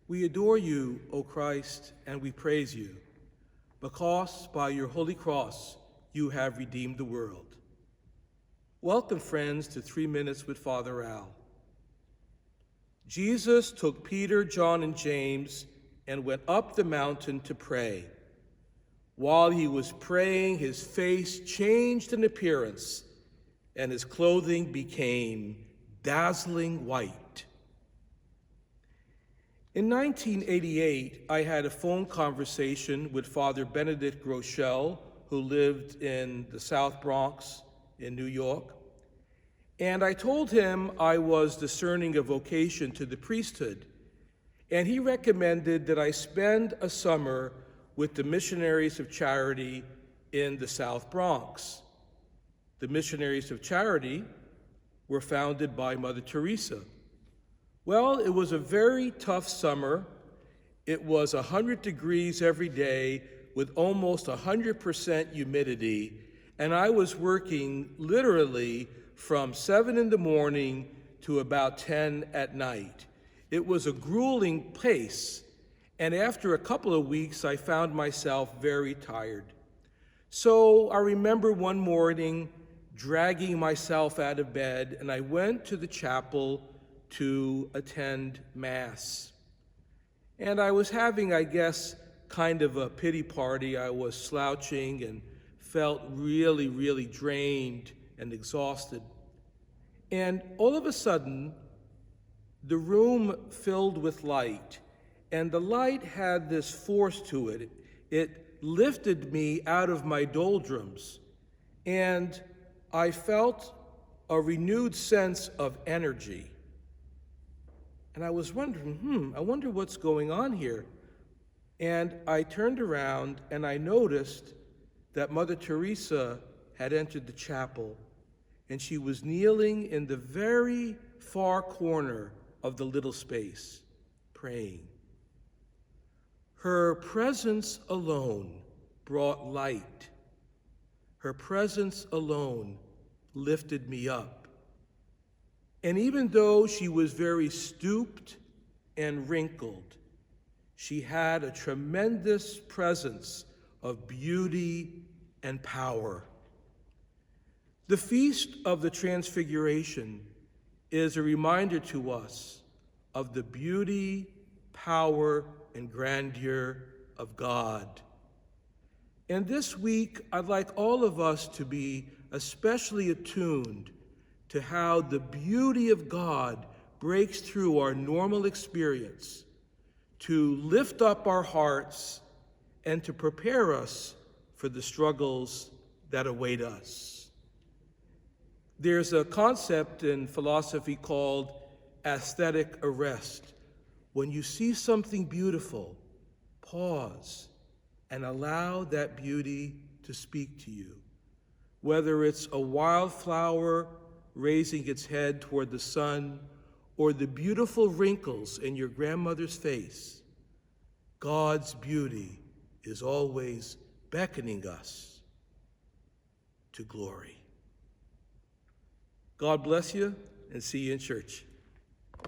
We adore you, O Christ, and we praise you, because by your holy cross you have redeemed the world. Welcome, friends, to 3 Minutes with Father Al. Jesus took Peter, John, and James and went up the mountain to pray. While he was praying, his face changed in appearance, and his clothing became dazzling white. In 1988, I had a phone conversation with Father Benedict Groeschel, who lived in the South Bronx in New York, and I told him I was discerning a vocation to the priesthood, and he recommended that I spend a summer with the Missionaries of Charity in the South Bronx. The Missionaries of Charity were founded by Mother Teresa. Well, it was a very tough summer. It was 100 degrees every day with almost 100% humidity, and I was working literally from 7 in the morning to about 10 at night. It was a grueling pace, and after a couple of weeks, I found myself very tired. So I remember one morning dragging myself out of bed, and I went to the chapel to attend Mass. And I was having, I guess, kind of a pity party. I was slouching and felt really, really drained and exhausted. And all of a sudden, the room filled with light, and the light had this force to it. It lifted me out of my doldrums, and I felt a renewed sense of energy. And I was wondering, I wonder what's going on here. And I turned around and I noticed that Mother Teresa had entered the chapel, and she was kneeling in the very far corner of the little space, praying. Her presence alone brought light. Her presence alone lifted me up. And even though she was very stooped and wrinkled, she had a tremendous presence of beauty and power. The Feast of the Transfiguration is a reminder to us of the beauty, power, and grandeur of God. And this week, I'd like all of us to be especially attuned to how the beauty of God breaks through our normal experience to lift up our hearts and to prepare us for the struggles that await us. There's a concept in philosophy called aesthetic arrest. When you see something beautiful, pause and allow that beauty to speak to you. Whether it's a wildflower raising its head toward the sun, or the beautiful wrinkles in your grandmother's face, God's beauty is always beckoning us to glory. God bless you, and see you in church.